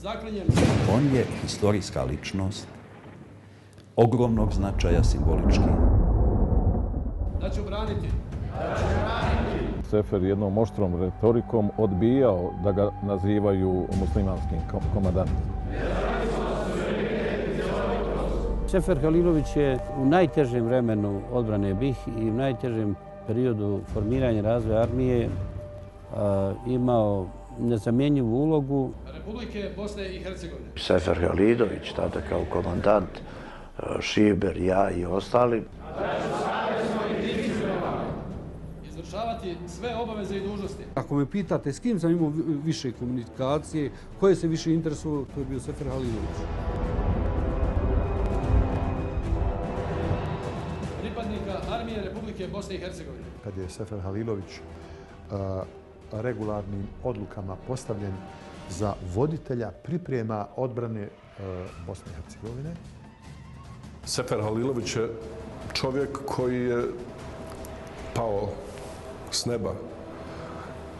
zaklinjem. On je historijska ličnost, ogromnog značaja simbolički. Da ću braniti. Sefer jednom oštrom retorikom odbijao da ga nazivaju muslimanskim komandantom. Sefer Halilović je u najtežem vremenu odbrane BiH i u najtežem periodu formiranja razvoja armije imao nezamjenjivu ulogu Republike Bosne i Hercegovine. Sefer Halilović, tada kao komandant, Šiber, ja i ostali. Izvršavati sve obaveze i dužnosti. Ako me pitate s kim sam imao više komunikacije, koje se više interesuo, to je bio Sefer Halilović. Pripadnika armije Republike Bosne i Hercegovine. Kad je Sefer Halilović regularnim odlukama postavljen za voditelja priprema odbrane Bosne i Hercegovine. Sefer Halilović je čovjek koji je pao s neba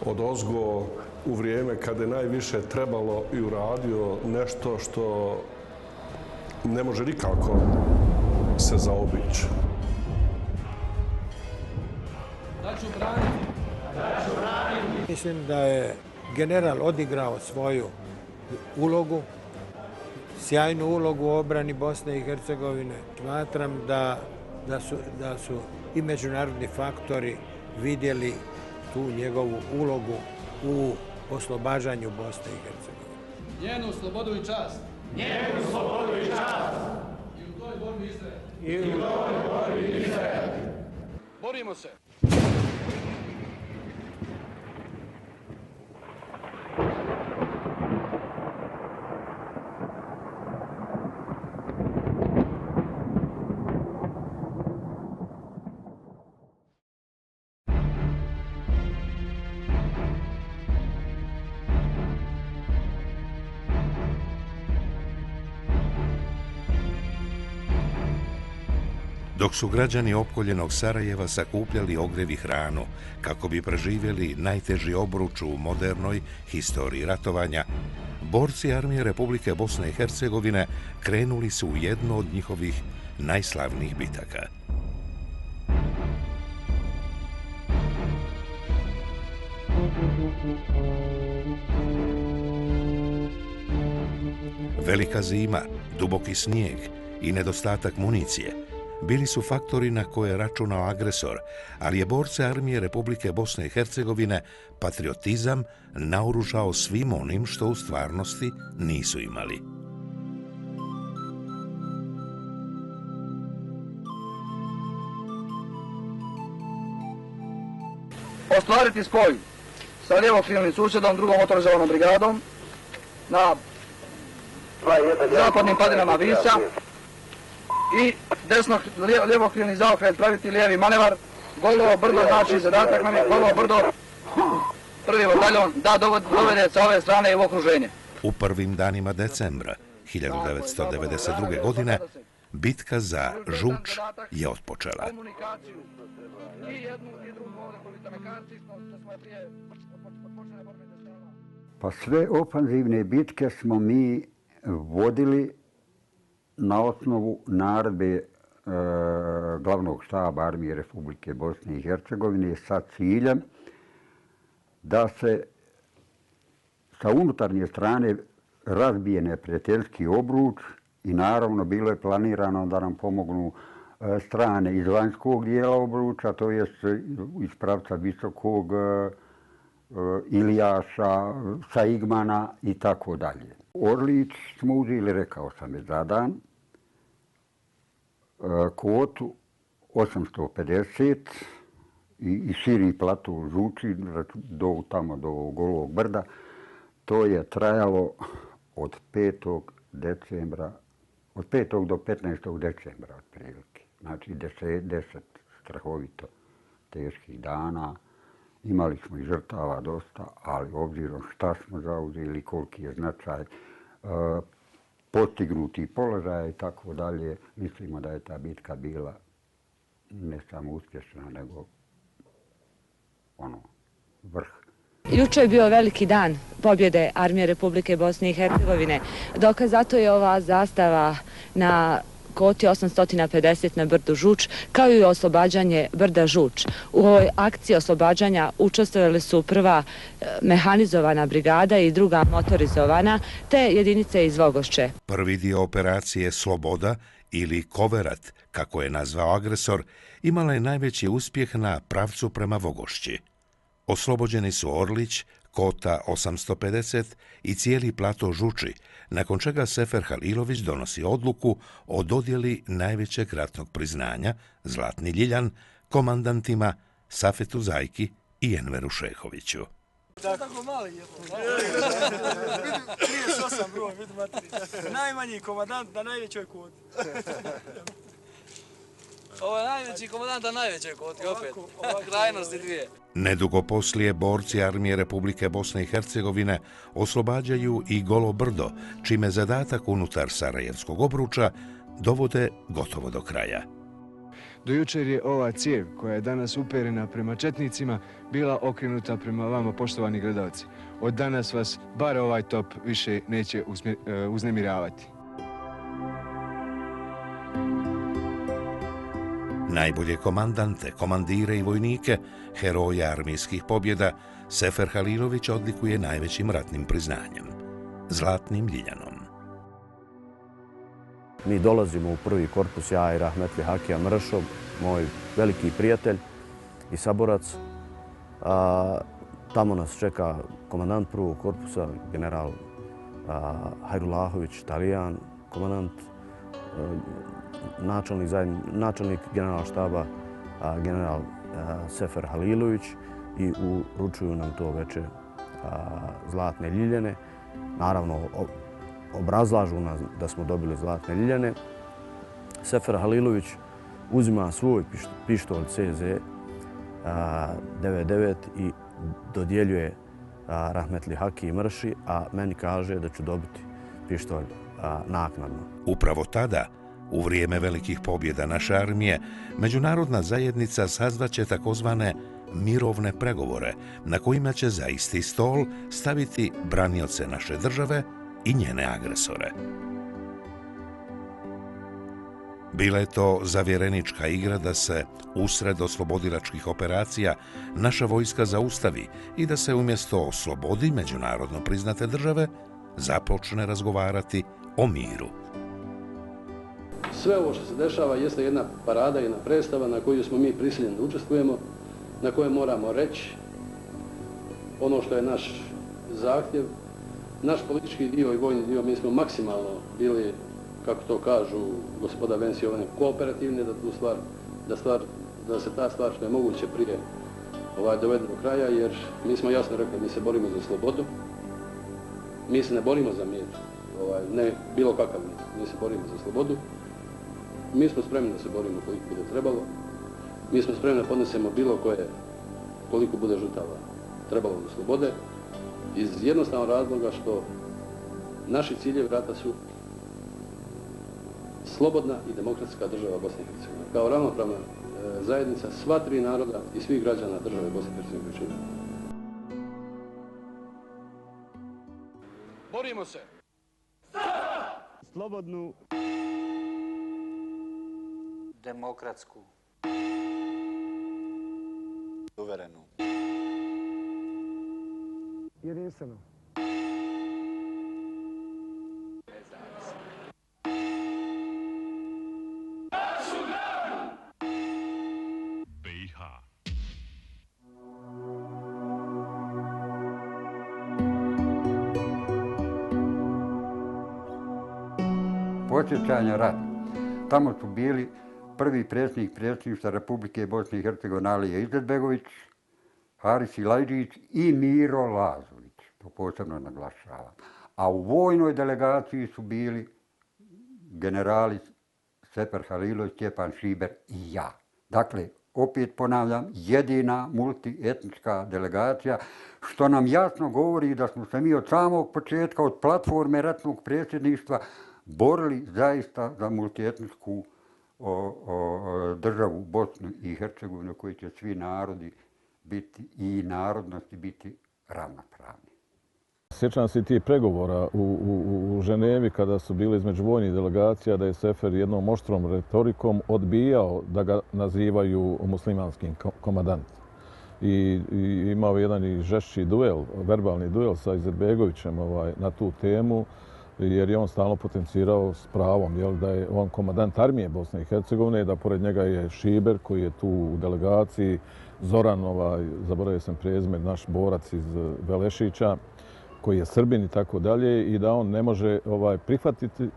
odozgo u vrijeme kada je najviše trebalo i uradio nešto što ne može nikako se zaobići. Da ću braniti. Mislim da je general odigrao svoju ulogu, sjajnu ulogu u obrani Bosne i Hercegovine. Smatram da su i međunarodni faktori vidjeli tu njegovu ulogu u oslobađanju Bosne i Hercegovine. Njenu slobodu i čast. Njenu slobodu i čast. I u toj borbi istrajati. Borimo se. Dok su građani opkoljenog Sarajeva sakupljali ogrjev i hranu kako bi preživjeli najteži obruč u modernoj historiji ratovanja, borci armije Republike Bosne i Hercegovine krenuli su u jednu od njihovih najslavnijih bitaka. Velika zima, duboki snijeg i nedostatak municije bili su faktori na koje je računao agresor, ali je borce armije Republike Bosne i Hercegovine patriotizam naoružao svim onim što u stvarnosti nisu imali. Ostvariti spoj sa lijevokrilnim susjedom, drugom motorizovanom brigadom na zapadnim padinama Visa i lijevokrilni zaokret praviti lijevi manevar. Golovo brdo, znači zadatak nam je Golovo brdo, prvi bataljon da dovede sa ove strane u okruženje. U prvim danima decembra 1992. godine bitka za Žuč je otpočela. Pa sve ofanzivne bitke smo mi vodili na osnovu naredbe glavnog štaba armije Republike Bosne i Hercegovine sa ciljem da se sa unutarnje strane razbije neprijateljski obruč i naravno bilo je planirano da nam pomognu strane iz vanjskog dijela obruča, to je iz pravca Visokog, Ilijaša, Saigmana i tako dalje. Orlić smo uzeli, rekao sam je, za dan, kvotu 850 i širi plato Žuči tamo do Golovog brda. To je trajalo od 5. decembra, od 5. do 15. decembra otprilike. Znači 10 strahovito teških dana. Imali smo i žrtava dosta, ali obzirom šta smo zauzeli, koliki je značaj postignuti položaja i tako dalje, mislimo da je ta bitka bila ne samo uspješna, nego vrh. Juče je bio veliki dan pobjede Armije Republike Bosne i Hercegovine. Dokaz zato je ova zastava na koti 850 na brdu Žuč, kao i oslobađanje brda Žuč. U ovoj akciji oslobađanja učestvovali su prva mehanizovana brigada i druga motorizovana, te jedinice iz Vogošće. Prvi dio operacije Sloboda ili Koverat, kako je nazvao agresor, imala je najveći uspjeh na pravcu prema Vogošći. Oslobođeni su Orlić, kota 850 i cijeli plato Žuči, nakon čega Sefer Halilović donosi odluku o dodjeli najvećeg ratnog priznanja, Zlatni ljiljan, komandantima Safetu Zajki i Enveru Šehoviću. Tako mali je. 38 broj, vidi materi. Najmanji komandant na najvećoj koti. Ovo je najveći komandant na najvećoj koti, opet. Krajnosti dvije. Nedugo poslije borci Armije Republike Bosne i Hercegovine oslobađaju i Golo brdo, čime zadatak unutar Sarajevskog obruča dovode gotovo do kraja. Do jučer je ova cijev, koja je danas uperena prema četnicima, bila okrenuta prema vama, poštovani gledalci. Od danas vas bar ovaj top više neće uznemiravati. Najbolje komandante, komandire i vojnike, heroje armijskih pobjeda, Sefer Halilović odlikuje najvećim ratnim priznanjem, Zlatnim ljiljanom. Mi dolazimo u prvi korpus, ja i Rahmetli Hakija Mršov, moj veliki prijatelj i saborac. Tamo nas čeka komandant prvog korpusa, general Hajrulahović, Talijan, komandant, načelnik general štaba, general Sefer Halilović, i uručuju nam to veče Zlatne ljiljane. Naravno, obrazlažu nas da smo dobili Zlatne ljiljane. Sefer Halilović uzima svoj pištolj CZ 99 i dodjeljuje Rahmetli Hakiji Mrši, a meni kaže da ću dobiti pištolj naknadno. Upravo tada, u vrijeme velikih pobjeda naše armije, međunarodna zajednica sazvaće takozvane mirovne pregovore, na kojima će za isti stol staviti branioce naše države i njene agresore. Bila je to zavjerenička igra da se usred oslobodilačkih operacija naša vojska zaustavi i da se umjesto o slobodi međunarodno priznate države započne razgovarati o miru. Sve ovo što se dešava jeste jedna parada, jedna predstava na koju smo mi prisiljeni da učestvujemo, na kojoj moramo reći ono što je naš zahtjev. Naš politički dio i vojni dio, mi smo maksimalno bili, kako to kažu gospoda Vencijovane, kooperativni da se ta stvar što je moguće prije dovede do kraja, jer mi smo jasno rekli, mi se borimo za slobodu, mi se ne borimo za mir, ne bilo kakav mir, mi se borimo za slobodu. Mi smo spremni da se borimo koliko bude trebalo. Mi smo spremni da podnesemo bilo koje, koliko bude žrtava trebalo do slobode, iz jednostavnog razloga što naši ciljevi rata su slobodna i demokratska država Bosne i Hercegovine. Kao ravnopravna zajednica sva tri naroda i svih građana države Bosne i Hercegovine. Borimo se! Slobodnu, demokratsku, suverenu, jedinstvenu, BiH. Podsjećanja radi. Tamo su bili prvi predsjednik predsjedništva Republike Bosne i Hercegovine Alija Izetbegović, Haris Ilajđić i Miro Lazović, to posebno naglašavam. A u vojnoj delegaciji su bili generali Sefer Halilović, Stjepan Šiber i ja. Dakle, opet ponavljam, jedina multietnička delegacija, što nam jasno govori da smo se mi od samog početka, od platforme ratnog predsjedništva, borili zaista za multietničku državu Bosnu i Hercegovinu, koji će svi narodi biti i narodnosti biti ravnopravni. Sjećam se ti pregovora u Ženevi kada su bili između vojnih delegacija da je Sefer jednom oštrom retorikom odbijao da ga nazivaju muslimanskim komandant. I imao jedan i žešći duel, verbalni duel sa Izetbegovićem na tu temu, jer je on stalno potencirao s pravom da je on komandant armije Bosne i Hercegovine, da pored njega je Šiber koji je tu u delegaciji, Zoran, zaboravio sam prezime, naš borac iz Velešića, koji je Srbin i tako dalje, i da on ne može prihvatiti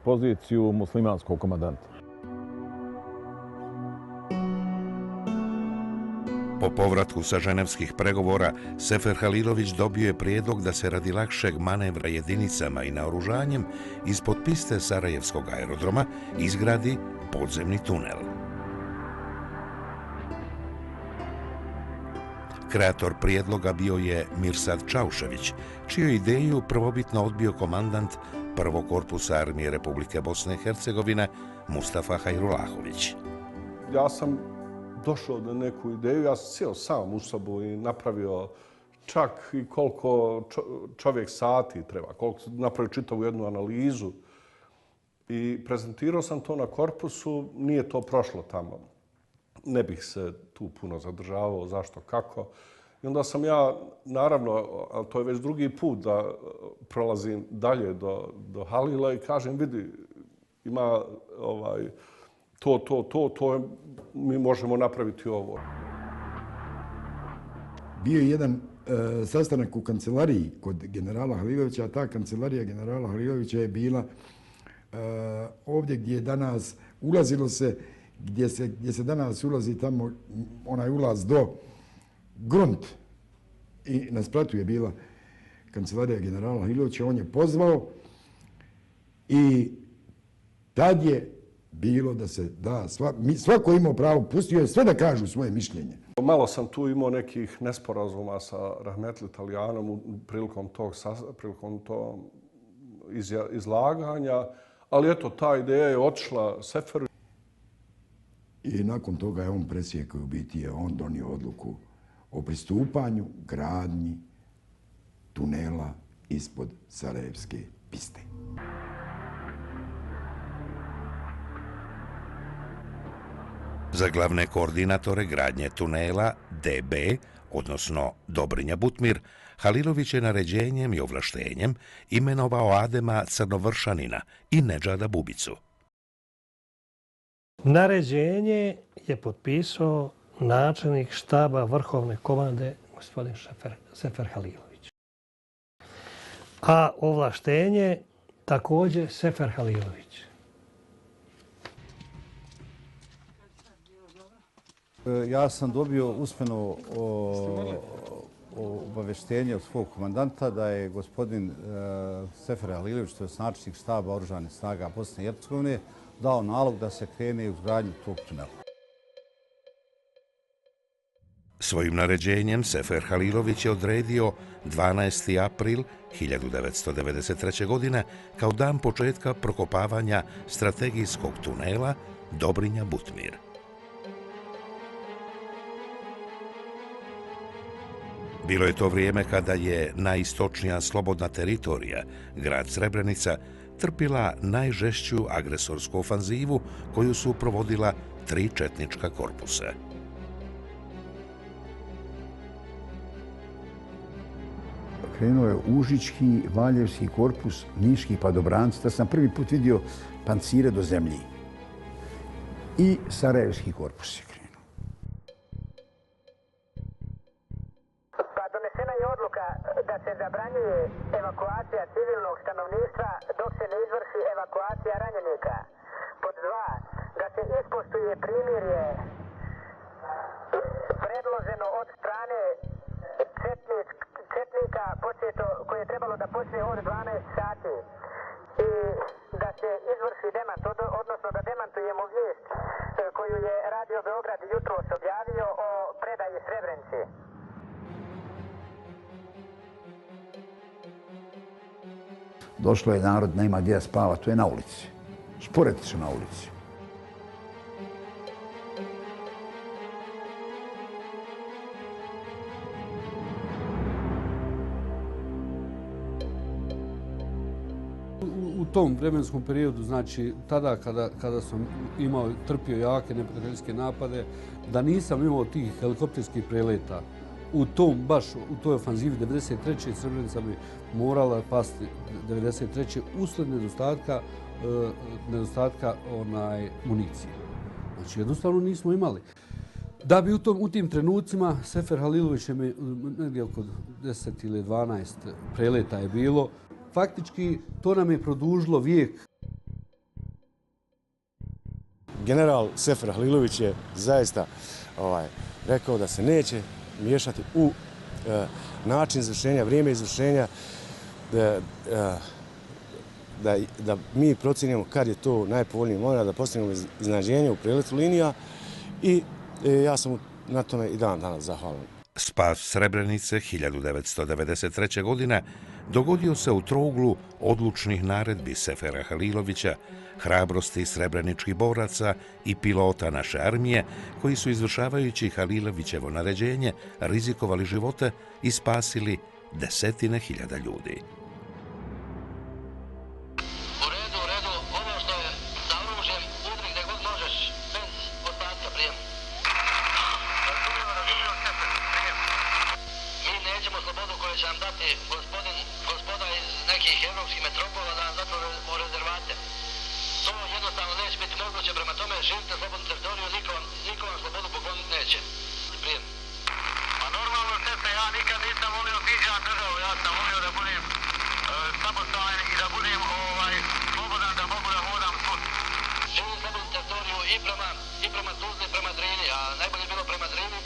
poziciju muslimanskog komandanta. Po povratku sa ženevskih pregovora, Sefer Halilović dobio je prijedlog da se radi lakšeg manevra jedinicama i naoružanjem ispod piste Sarajevskog aerodroma izgradi podzemni tunel. Kreator prijedloga bio je Mirsad Čaušević, čiju ideju prvobitno odbio komandant prvog korpusa armije Republike Bosne i Hercegovine Mustafa Hajrulahović. Ja sam došao do neku ideju, ja sam sjeo sam u sobu i napravio čak i koliko čovjek sati treba, koliko napravio čitavu jednu analizu i prezentirao sam to na korpusu, nije to prošlo tamo. Ne bih se tu puno zadržavao, zašto, kako. I onda sam ja, naravno, ali to je već drugi put da prolazim dalje do Halila i kažem, vidi, ima to, mi možemo napraviti ovo. Bio je jedan sastanak u kancelariji kod generala Halilovića, a ta kancelarija generala Halilovića je bila ovdje gdje je danas ulazilo se, gdje se danas ulazi tamo, onaj ulaz do Grunt. I na spratu je bila kancelarija generala Halilovića, on je pozvao i tad je bilo da se da, svako imao pravo, pustio je sve da kažu svoje mišljenje. Malo sam tu imao nekih nesporazuma sa Rahmetli Talijanom prilikom tog izlaganja, ali eto, ta ideja je otišla Seferu. I nakon toga je on presjekao, u biti je on donio odluku o pristupanju gradnji tunela ispod Sarajevske piste. Za glavne koordinatore gradnje tunela DB, odnosno Dobrinja Butmir, Halilović je naređenjem i ovlaštenjem imenovao Adema Crnovršanina i Nedžada Bubicu. Naređenje je potpisao načelnik štaba vrhovne komande gospodin Sefer Halilović. A ovlaštenje također Sefer Halilović. Ja sam dobio usmeno obavještenje od svog komandanta da je gospodin Sefer Halilović, to je načelnik štaba oružanih snaga Bosne i Hercegovine, dao nalog da se krene u izgradnju tog tunela. Svojim naređenjem Sefer Halilović je odredio 12. april 1993. godine kao dan početka prokopavanja strategijskog tunela Dobrinja Butmir. Bilo je to vrijeme kada je najistočnija slobodna teritorija, grad Srebrenica, trpila najžešću agresorsku ofanzivu koju su provodila 3 četnička korpusa. Krenuo je Užički, Valjevski korpus, Niški padobranci, da sam prvi put vidio pancire do zemlji. I Sarajevski korpus je krenuo. Donesena je odluka da se zabranjuje evakuacija civilnog stanovništva dok se ne izvrši evakuacija ranjenika. Pod 2. Da se ispoštuje primirje predloženo od strane četnika koje je trebalo da počne od 12 sati i da se izvrši demant, odnosno da demantujemo vijest koju je Radio Beograd jutros objavio o predaji Srebrenici. Došlo je narod, nema gdje da spava, to je na ulici. Šporeti su na ulici. U tom vremenskom periodu, znači tada kada sam trpio jake neprijateljske napade, da nisam imao tih helikopterskih preleta, baš u toj ofanzivi 93. Srebrenica bi morala pasti 93. usled nedostatka municije. Znači jednostavno nismo imali. Da bi u tim trenucima Sefer Halilović je negdje oko 10 ili 12 preleta je bilo. Faktički to nam je produžilo vijek. General Sefer Halilović je zaista rekao da se neće miješati u način izvršenja, vrijeme izvršenja, da mi procijenimo kad je to najpovoljniji moment, da postignemo iznenađenje u preletu linija i ja sam na tome i dan danas zahvalan. Spas Srebrenice 1993. godine dogodio se u trouglu odlučnih naredbi Sefera Halilovića, hrabrosti srebreničkih boraca i pilota naše armije, koji su izvršavajući Halilovićevo naređenje rizikovali živote i spasili desetine hiljada ljudi. I prema Tuzli, prema Drini, a najbolje je bilo prema Drini.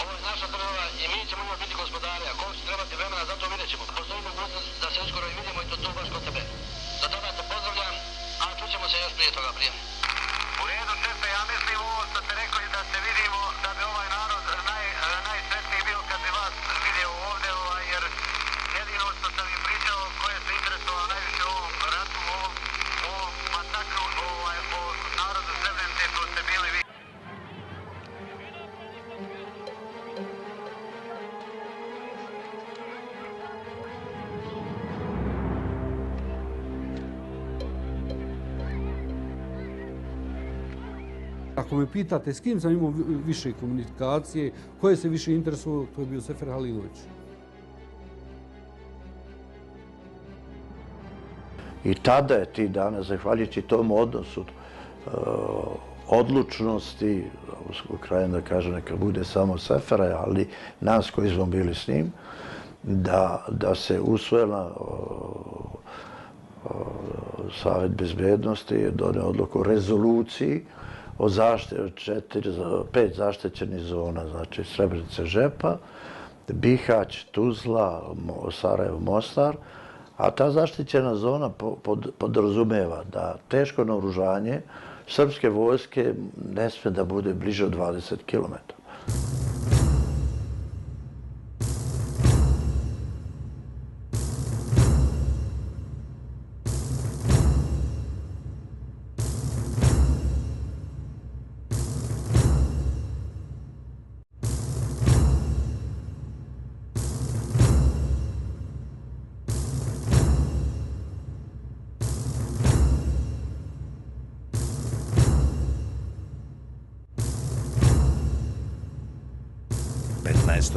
Ovo je naša država i mi ćemo njoj biti gospodari. Ako će trebati vremena, zato vidjet ćemo. Postoji mogućnost da se uskoro i vidimo i to baš kod tebe. Za toga te pozdravljam, a čućemo se još prije toga prije. U redu, Šefe, ja mislim ovo što ste rekli da se vidimo, da bi ovaj narod najsretniji bio kad bi vas vidio ovdje, jer jedino što sam im pričao koje se interesovalo najviše u ovom ratu, u ovom masakru, o narodu Srebrenice, to ste bili vi. Ako me pitate s kim sam imao više komunikacije, koje se više interesuo, to je bio Sefer Halilović. I tada je ti danas, zahvaljujući tom odnosu, odlučnosti, u kraju da kažem neka bude samo Sefera, ali nas koji smo bili s njim, da se usvojila Savjet bezbednosti je donio odluku o rezoluciji o 5 zaštićenih zona, znači Srebrenice, Žepa, Bihać, Tuzla, Sarajevo, Mostar, a ta zaštićena zona podrazumeva da teško naoružanje srpske vojske ne sme da bude bliže od 20 km.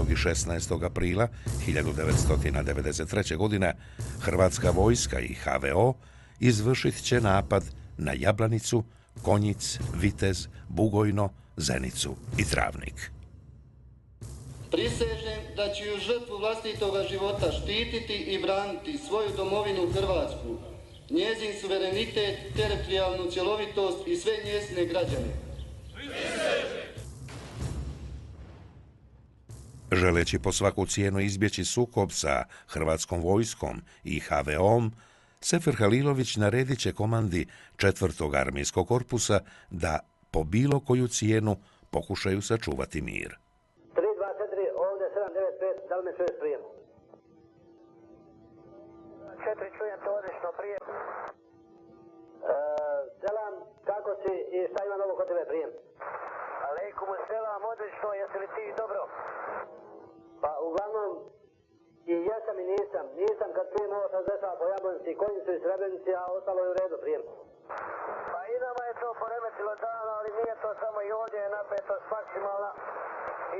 I 16. aprila 1993. godine Hrvatska vojska i HVO izvršit će napad na Jablanicu, Konjic, Vitez, Bugojno, Zenicu i Travnik. Prisežem da ću u žrtvu vlastitoga života štititi i braniti svoju domovinu Hrvatsku, njezin suverenitet, teritorijalnu cjelovitost i sve njezine građane. Prisežem! Želeći po svaku cijenu izbjeći sukob sa Hrvatskom vojskom i HVO-om, Sefer Halilović naredit će komandi 4. armijskog korpusa da po bilo koju cijenu pokušaju sačuvati mir. 324, ovdje 795, da li me čuješ prijem? 4 čujem to odlično prijem. Selam, kako si i šta ima novo kod tebe prijem? Alejkum selam, odlično, jesi li ti dobro? Pa uglavnom, I jesam i nisam. Nisam kad čujem ovo što se dešava po Jablanici, konji su iz Srebrenice, a ostalo je u redu prijem. Pa i nama je to poremetilo dana, ali nije to samo i ovdje je napetost maksimalna.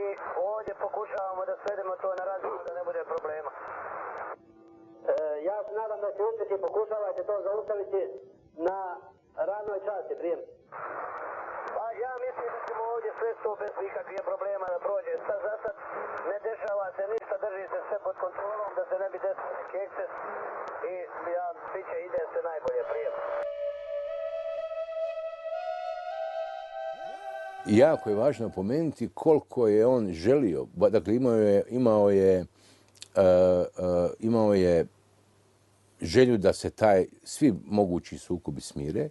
I ovdje pokušavamo da svedemo to na razinu da ne bude problema. Ja se nadam da će uspjeti, pokušavajte to zaustaviti na radnoj časti prijem. Pa ja mislim da ćemo ovdje sve to bez ikakvih problema da prođe. Sad za sad ne dešava se ništa, drži se sve pod kontrolom da se ne bi desio neki eksces i ja bit će ide se najbolje prijem. Jako je važno pomenuti koliko je on želio, dakle imao je želju da se svi mogući sukobi smire,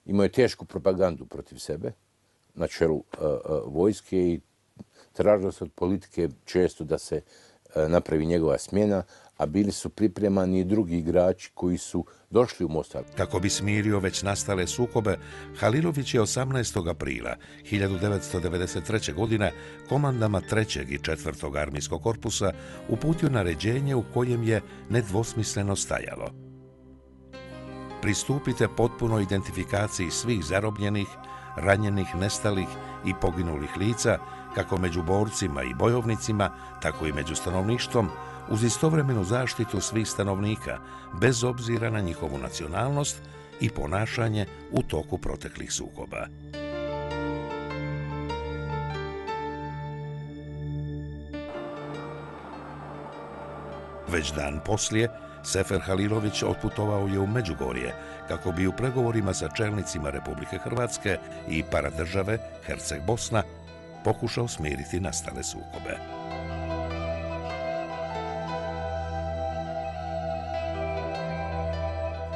imao je tešku propagandu protiv sebe na čelu vojske i tražilo se od politike često da se napravi njegova smjena, a bili su pripremani i drugi igrači koji su došli u Mostar. Kako bi smirio već nastale sukobe, Halilović je 18. aprila 1993. godine komandama 3. i 4. armijskog korpusa uputio naređenje u kojem je nedvosmisleno stajalo: pristupite potpunoj identifikaciji svih zarobljenih, ranjenih, nestalih i poginulih lica, kako među borcima i bojovnicima, tako i među stanovništvom, uz istovremenu zaštitu svih stanovnika, bez obzira na njihovu nacionalnost i ponašanje u toku proteklih sukoba. Već dan poslije, Sefer Halilović otputovao je u Međugorje kako bi u pregovorima sa čelnicima Republike Hrvatske i paradržave Herceg Bosna pokušao smiriti nastale sukobe.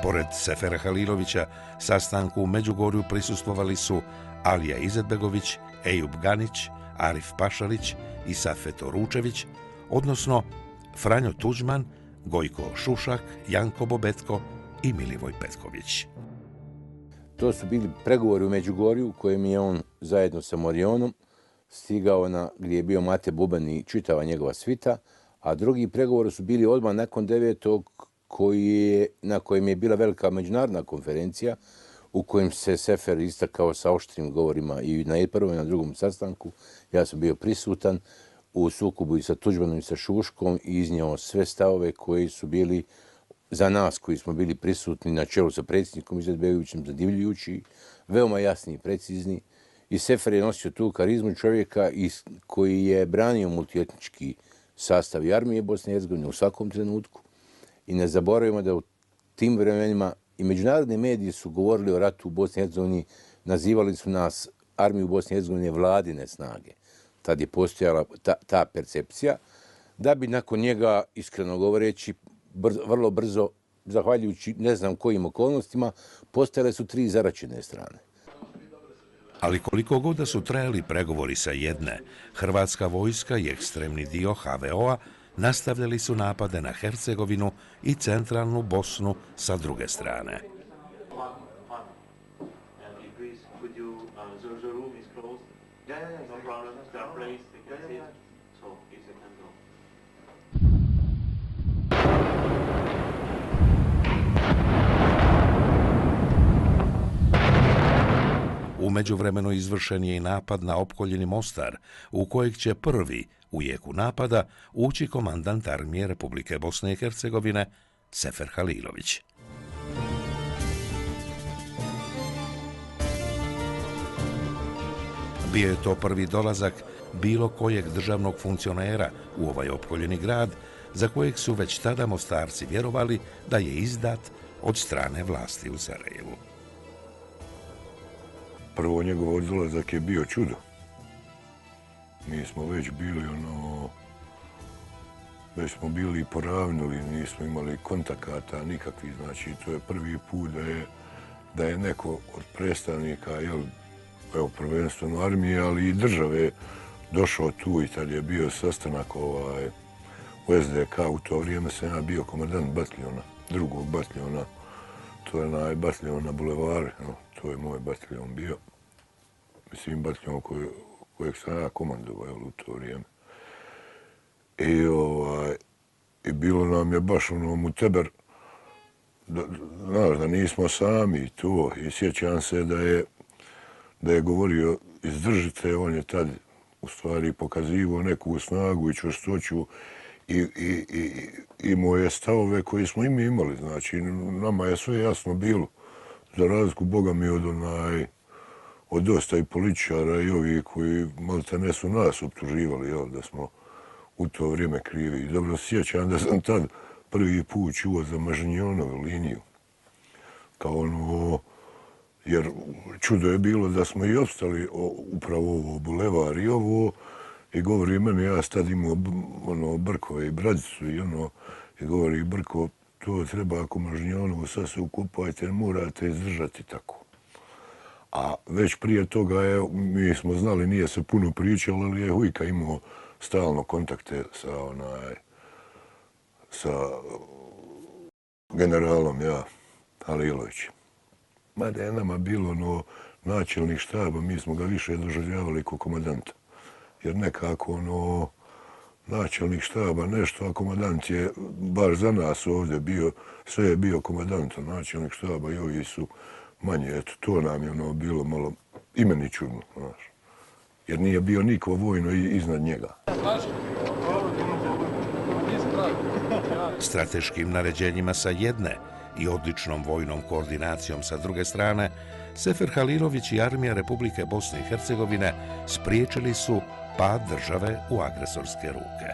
Pored Sefera Halilovića, sastanku u Međugorju prisustvovali su Alija Izetbegović, Ejub Ganić, Arif Pašalić i Safet Ručević, odnosno Franjo Tuđman, Gojko Šušak, Janko Bobetko i Milivoj Petković. To su bili pregovori u Međugorju u kojem je on zajedno sa Morionom stigao gdje je bio Mate Buban i čitava njegova svita, a drugi pregovori su bili odmah nakon 9. na kojem je bila velika međunarodna konferencija u kojem se Sefer istakao sa oštrim govorima i na prvom i na drugom sastanku. Ja sam bio prisutan u sukobu i sa Tuđmanom i sa Šuškom i iznio sve stavove koji su bili za nas koji smo bili prisutni na čelu sa predsjednikom Izetbegovićem zadivljujući, veoma jasni i precizni. I Sefer je nosio tu karizmu čovjeka koji je branio multietnički sastav i armije Bosne i Hercegovine u svakom trenutku. I ne zaboravimo da u tim vremenima i međunarodni mediji su govorili o ratu u Bosni i Hercegovini, nazivali su nas armiju Bosne i Hercegovine vladine snage. Tad je postojala ta percepcija, da bi nakon njega, iskreno govoreći, vrlo brzo, zahvaljujući ne znam kojim okolnostima, postojale su 3 zaraćene strane. Ali koliko god da su trajali pregovori sa jedne, hrvatska vojska i ekstremni dio HVO-a nastavljali su napade na Hercegovinu i centralnu Bosnu sa druge strane. U međuvremenu izvršen je i napad na opkoljeni Mostar, u kojeg će prvi u jeku napada ući komandant armije Republike Bosne i Hercegovine Sefer Halilović. Bio je to prvi dolazak bilo kojeg državnog funkcionera u ovaj opkoljeni grad, za kojeg su već tada Mostarci vjerovali da je izdat od strane vlasti u Sarajevu. Prvo njegov dolazak je bio čudo. Mi smo već bili već smo bili poravnuli, nismo imali kontakata nikakvih, znači to je prvi put da je neko od predstavnika, evo prvenstveno armije, ali i države došao tu i tad je bio sastanak u SDK, u to vrijeme sam ja bio komandant bataljona, drugog bataljona, to je bataljon na Bulevaru, to je moj bataljon bio. Mislim, bataljon kojeg sam ja komandovao u to vrijeme. I i bilo nam je baš muteber da nismo sami to. I sjećam se da je govorio izdržite, on je tad u stvari pokazivao neku snagu i čvrstoću i imao je stavove koje smo i mi imali. Znači, nama je sve jasno bilo. Za razliku, Boga mi, od dosta i političara i ovih koji maltene su nas optuživali, da smo u to vrijeme krivi. I dobro sjećam da sam tad prvi put čuo za Mažinjonovu liniju. Jer čudo je bilo da smo i opstali upravo ovo bulevar i ovo, i govori meni, ja tad imao Brkove i Bradicu i govori Brko, to treba ako Mažinjonovu sad se ukupajte, morate izdržati tako. A već prije toga mi smo znali, nije se puno pričalo, ali je Hujka imao stalno kontakte sa generalom Halilovićem. Mada je nama bilo načelnik štaba, mi smo ga više doživljavali kao komandanta. Jer nekako načelnik štaba nešto, a komandant je, bar za nas ovdje bio, sve je bio komandant, načelnik štaba i ovi su manje. Eto, to nam je bilo malo i meni čudno, znaš. Jer nije bio niko vojno iznad njega. Strateškim naređenjima sa jedne i odličnom vojnom koordinacijom sa druge strane, Sefer Halilović i armija Republike Bosne i Hercegovine spriječili su pad države u agresorske ruke.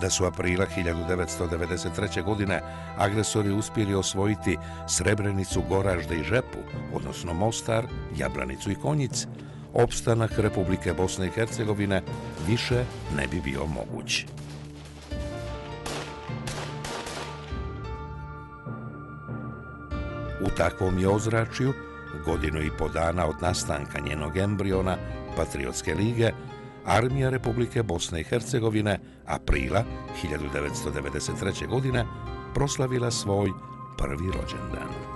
Da su aprila 1993. godine agresori uspjeli osvojiti Srebrenicu, Goražde i Žepu, odnosno Mostar, Jablanicu i Konjic, opstanak Republike Bosne i Hercegovine više ne bi bio moguć. U takvom je ozračju, godinu i po dana od nastanka njenog embriona, Patriotske lige, armija Republike Bosne i Hercegovine aprila 1993. godine proslavila svoj prvi rođendan.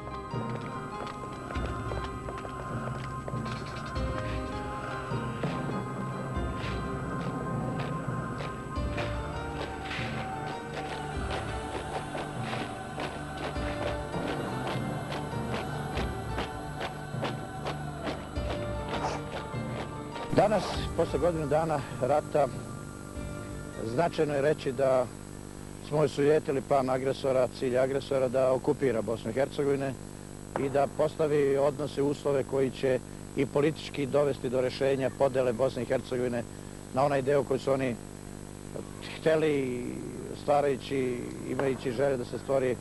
Danas, posle godinu dana rata, značajno je reći da smo osujetili plan agresora, cilj agresora da okupira Bosnu i Hercegovine i da postavi odnose, uslove koji će i politički dovesti do rešenja podele Bosne i Hercegovine na onaj deo koji su oni hteli, stvarajući, imajući želje da se stvori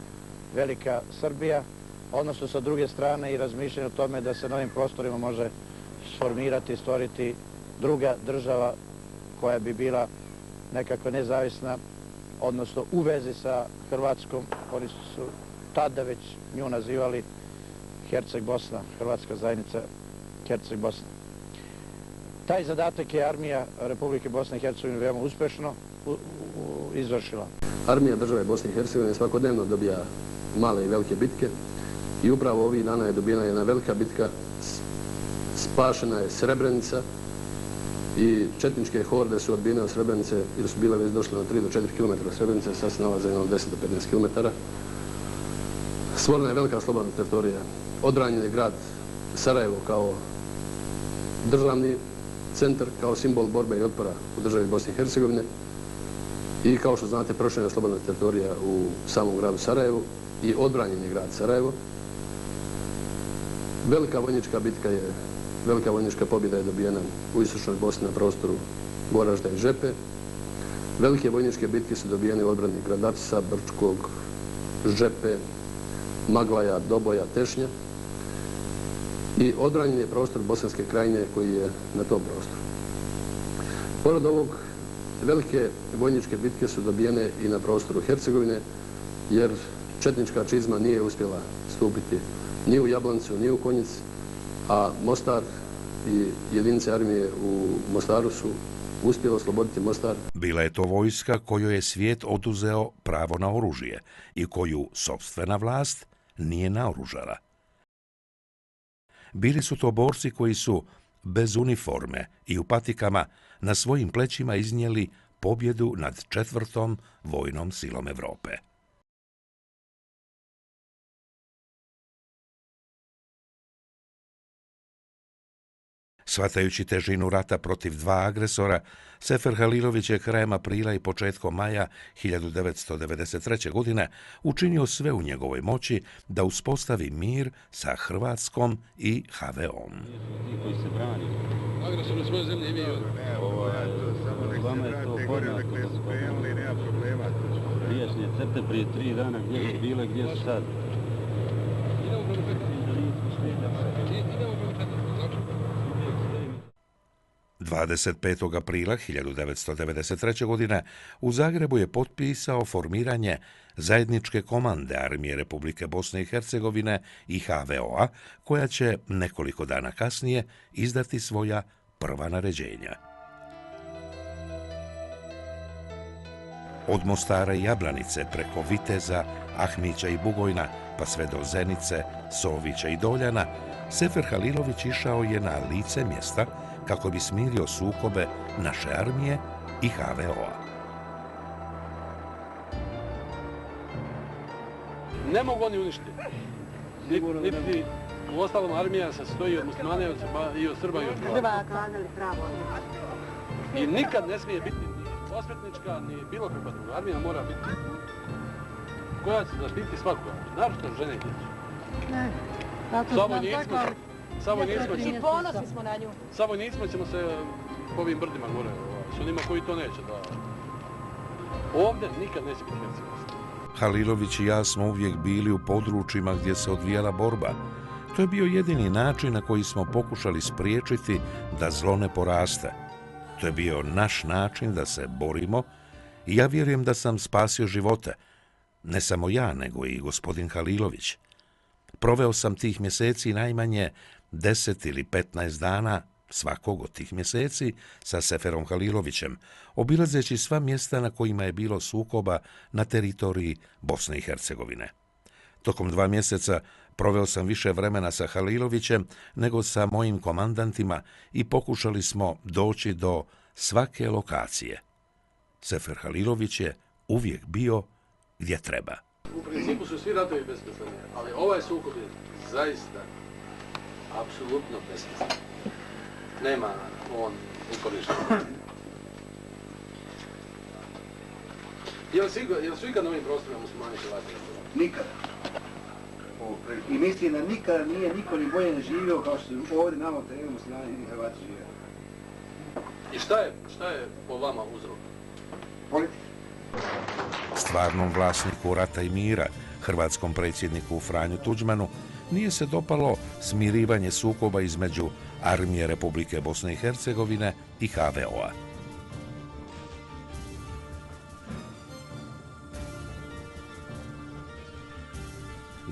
velika Srbija, odnosno sa druge strane i razmišljanje o tome da se na ovim prostorima može sformirati, stvoriti druga država koja bi bila nekako nezavisna, odnosno u vezi sa Hrvatskom. Oni su tada već nju nazivali Herceg-Bosna, Hrvatska zajednica Herceg-Bosna. Taj zadatak je armija Republike Bosne i Hercegovine veoma uspešno izvršila. Armija države Bosne i Hercegovine svakodnevno dobija male i velike bitke i upravo ovih dana je dobijena jedna velika bitka. Spašena je Srebrenica i četničke horde su odbijene od Srebrenice jer su bile već došle na 3 do 4 km od Srebrenice, sad se nalaze na 10 do 15 km. Stvorena je velika slobodna teritorija. Odbranjen je grad Sarajevo kao državni centar, kao simbol borbe i otpora u državi Bosne i Hercegovine. I kao što znate, prošljena je slobodna teritorija u samom gradu Sarajevu i odbranjen je grad Sarajevo. Velika vojnička pobjeda je dobijena u istočnoj Bosni na prostoru Goražda i Žepe. Velike vojničke bitke su dobijene u odbrani Gradacisa, Brčkog, Žepe, Maglaja, Doboja, Tešnja. I odbranjen je prostor Bosanske krajine koji je na tom prostoru. Pored ovog, velike vojničke bitke su dobijene i na prostoru Hercegovine, jer četnička čizma nije uspjela stupiti ni u Jablanicu, ni u Konjic, a Mostar i jedinice armije u Mostaru su uspjeli osloboditi Mostar. Bila je to vojska kojoj je svijet oduzeo pravo na oružje i koju sopstvena vlast nije naoružala. Bili su to borci koji su bez uniforme i u patikama na svojim plećima iznijeli pobjedu nad 4. vojnom silom Evrope. Shvatajući težinu rata protiv 2 agresora, Sefer Halilović je krajem aprila i početkom maja 1993. godine učinio sve u njegovoj moći da uspostavi mir sa Hrvatskom i HVO-om. Koji se brani. Agresor u svojoj zemlji imaju. Vama je to poznato. Prijašnje crte prije 3 dana gdje su bile, gdje su sad. 25. aprila 1993. godine u Zagrebu je potpisao formiranje zajedničke komande Armije Republike Bosne i Hercegovine i HVO-a, koja će nekoliko dana kasnije izdati svoja prva naređenja. Od Mostara i Jablanice preko Viteza, Ahmića i Bugojna, pa sve do Zenice, Sovića i Doljana, Sefer Halilović išao je na lice mjesta kako bi smirio sukobe naše armije i HVO-a. Ne mogu oni uništiti. Niti u ostalom armija se stoji od muslimana i od Srba i od Hrvata. I nikad ne smije biti ni osvetnička, ni bilo kakva druga. Armija mora biti koja će zaštiti svakoga, naročito žene i djecu. Sa vojnicima ćemo se po ovim brdima gore, s onima koji to neće. Ovdje nikad neće biti hercegovska. Halilović i ja smo uvijek bili u područjima gdje se odvijala borba. To je bio jedini način na koji smo pokušali spriječiti da zlo ne poraste. To je bio naš način da se borimo i ja vjerujem da sam spasio živote. Ne samo ja, nego i gospodin Halilović. Proveo sam tih mjeseci najmanje 10 ili 15 dana svakog od tih mjeseci sa Seferom Halilovićem, obilazeći sva mjesta na kojima je bilo sukoba na teritoriji Bosne i Hercegovine. Tokom 2 mjeseca proveo sam više vremena sa Halilovićem nego sa mojim komandantima i pokušali smo doći do svake lokacije. Sefer Halilović je uvijek bio gdje treba. U principu su svi ratovi besmisleni, ali ovaj sukob je zaista apsolutno besmislen. Nema on uporišta. Jel su ikad na ovim prostorima muslimani Hrvati ratovali? Nikada. I mislim da nikada nije niko ni bolje ne živio kao što su ovdje nama u terenu muslimani i Hrvati živjeli. I šta je po vama uzrok? Politika. Stvarnom vlasniku rata i mira, hrvatskom predsjedniku Franju Tuđmanu, nije se dopalo smirivanje sukoba između Armije Republike Bosne i Hercegovine i HVO-a.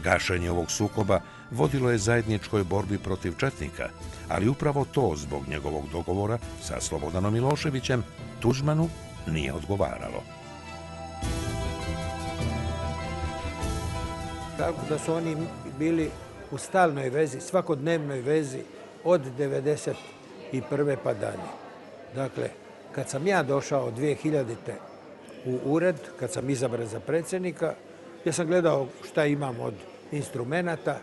Gašenje ovog sukoba vodilo je zajedničkoj borbi protiv četnika, ali upravo to zbog njegovog dogovora sa Slobodanom Miloševićem Tuđmanu nije odgovaralo. Tako da su oni bili u stalnoj vezi, svakodnevnoj vezi od 1991. pa dalje. Dakle, kad sam ja došao 2000. u ured, kad sam izabran za predsjednika, ja sam gledao šta imam od instrumenata,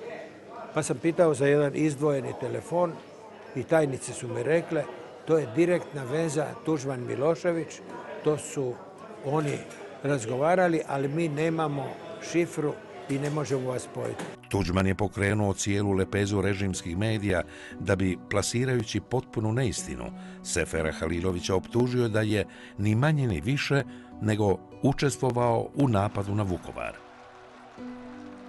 pa sam pitao za jedan izdvojeni telefon i tajnice su mi rekle, to je direktna veza Tuđman-Milošević, to su oni razgovarali, ali mi nemamo šifru i ne možemo vas spojiti. Tuđman je pokrenuo cijelu lepezu režimskih medija da bi, plasirajući potpunu neistinu, Sefera Halilovića optužio da je ni manje ni više nego učestvovao u napadu na Vukovar.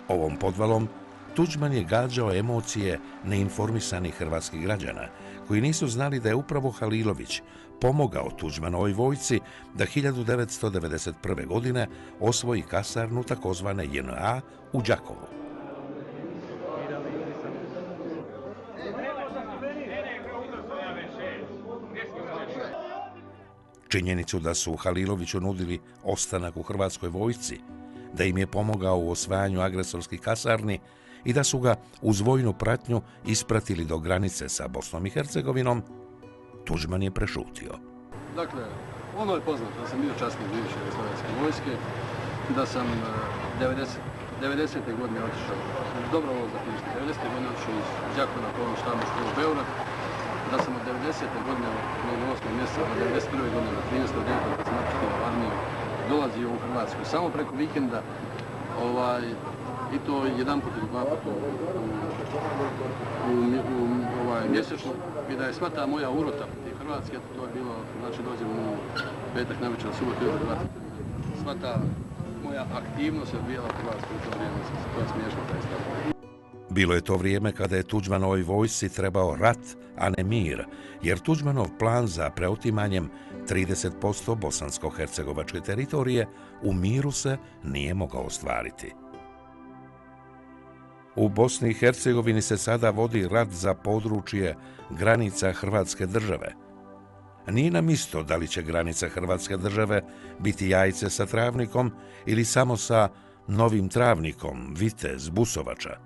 Ovom podvalom Tuđman je gađao emocije neinformisanih hrvatskih građana, koji nisu znali da je upravo Halilović pomogao Tuđmanovoj vojsci da 1991. godine osvoji kasarnu takozvane JNA u Đakovu. Činjenicu da su Haliloviću nudili ostanak u hrvatskoj vojsci, da im je pomogao u osvajanju agresorskih kasarni i da su ga uz vojnu pratnju ispratili do granice sa Bosnom i Hercegovinom, Tuđman je prešutio. Dakle, ono je poznato da sam bio časnik bivše jugoslovenske vojske, da sam 90. godine otišao, dobro ovo zapišite, 90. godine otišao iz Đakona po ovom štabnu školu u Beograd, da sam od 90. godine, u 8. mjeseca, do 91. godine, na 13. kad sam napustio armiju, dolazio u Hrvatsku samo preko vikenda, i to jedan put ili dva puta mjesečno, i da je sva ta moja urota protiv Hrvatske, to je bilo, znači dođem u petak navečer, subotu i Hrvatske. Sva ta moja aktivnost je odvijala u Hrvatskoj u to vrijeme, to je smiješno taj stav. Bilo je to vrijeme kada je Tuđmanovoj vojsci trebao rat, a ne mir, jer Tuđmanov plan za preotimanjem 30% bosansko-hercegovačke teritorije u miru se nije mogao ostvariti. U Bosni i Hercegovini se sada vodi rat za područje granica Hrvatske države. Nije nam isto da li će granica Hrvatske države biti Jajce sa Travnikom ili samo sa Novim Travnikom, Vitez, Busovača.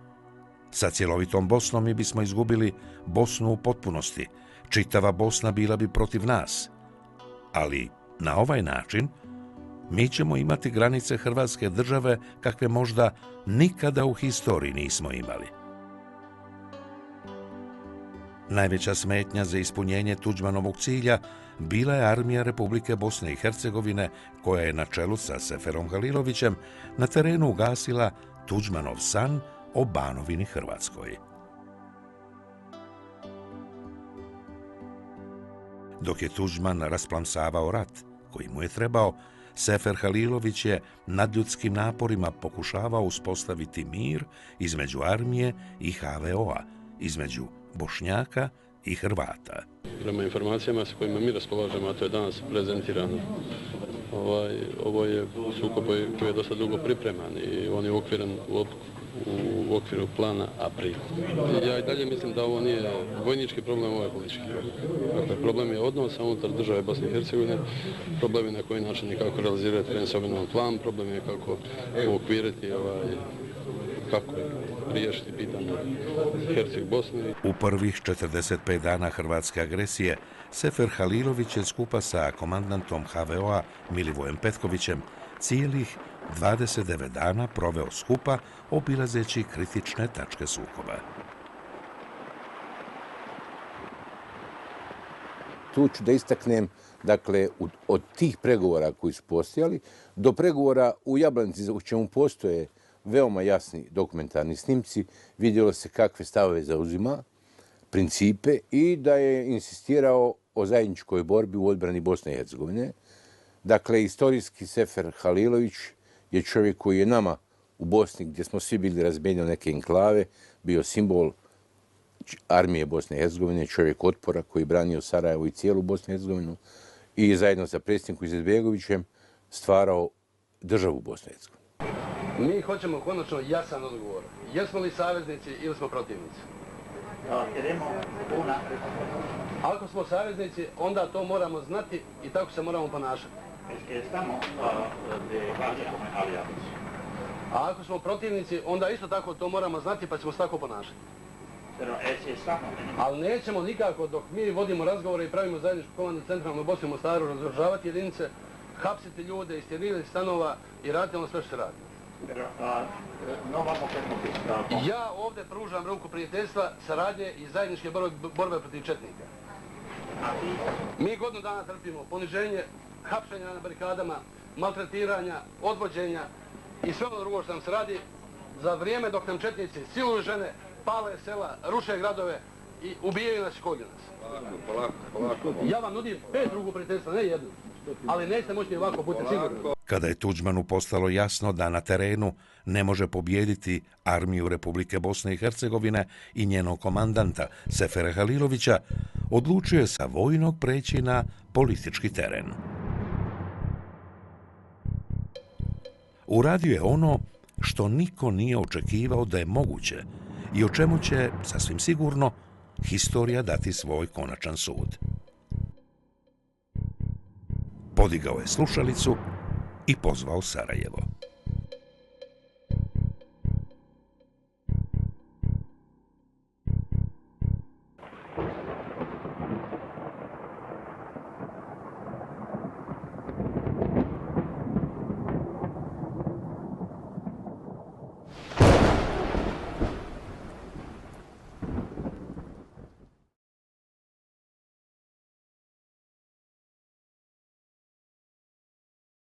Sa cjelovitom Bosnom mi bismo izgubili Bosnu u potpunosti. Čitava Bosna bila bi protiv nas. Ali na ovaj način mi ćemo imati granice Hrvatske države kakve možda nikada u historiji nismo imali. Najveća smetnja za ispunjenje Tuđmanovog cilja bila je armija Republike Bosne i Hercegovine, koja je na čelu sa Seferom Halilovićem na terenu ugasila Tuđmanov san o Banovini Hrvatskoj. Dok je Tuđman rasplamsavao rat koji mu je trebao, Sefer Halilović je nadljudskim naporima pokušavao uspostaviti mir između armije i HVO-a, između Bošnjaka i Hrvata. Prema informacijama s kojima mi raspolažemo, a to je danas prezentirano, ovo je sukob koji je dosta dugo pripreman i on je ukviren u okviru plana April. Ja i dalje mislim da ovo nije vojnički problem, ovo je politički problem. Dakle, problem je odnosa unutar države Bosne i Hercegovine, problem je na koji način i kako realizirati Prensovinov plan, problem je kako uokviriti, kako riješiti pitanje Herceg-Bosne. U prvih 45 dana hrvatske agresije Sefer Halilović je skupa sa komandantom HVO-a Milivojem Petkovićem cijelih 29 dana proveo skupa obilazeći kritične tačke sukoba. Tu ću da istaknem, dakle, od tih pregovora koji su postojali, do pregovora u Jablanici, u čemu postoje veoma jasni dokumentarni snimci, vidjelo se kakve stavove zauzima, principe i da je insistirao o zajedničkoj borbi u odbrani Bosne i Hercegovine. Dakle, istorijski Sefer Halilović je čovjek koji je nama u Bosni, gdje smo svi bili razbijeni u neke enklave, bio simbol armije Bosne i Hercegovine, čovjek otpora koji je branio Sarajevo i cijelu Bosnu i Hercegovinu i zajedno sa predsjednikom Izetbegovićem stvarao državu Bosne i Hercegovine. Mi hoćemo konačno jasan odgovor. Jesmo li saveznici ili smo protivnici? Ako smo saveznici, onda to moramo znati i tako se moramo ponašati. A ako smo protivnici, onda isto tako to moramo znati pa ćemo se tako ponašati. Ali nećemo nikako, dok mi vodimo razgovore i pravimo zajedničku komandu centralno u Bosni i Mostaru, razoružavati jedinice, hapsiti ljude, istjerivati stanova i raditi ono sve što se radi. Ja ovdje pružam ruku prijateljstva, saradnje i zajedničke borbe protiv četnika. Mi godinu dana trpimo poniženje, hapšenja na barikadama, maltretiranja, odvođenja i sve ono drugo što nam se radi za vrijeme dok nam četnici siluju žene, pale sela, ruše gradove i ubijaju nas i kolju nas. Ja vam nudim 5 ruku prijateljstva, ne jednu, ali nećete moći ovako, budite sigurni. Kada je Tuđmanu postalo jasno da na terenu ne može pobijediti armiju Republike Bosne i Hercegovine i njenog komandanta Sefera Halilovića, odlučio je sa vojnog preći na politički teren. Uradio je ono što niko nije očekivao da je moguće i o čemu će, sasvim sigurno, historija dati svoj konačan sud. Podigao je slušalicu i pozvao Sarajevo.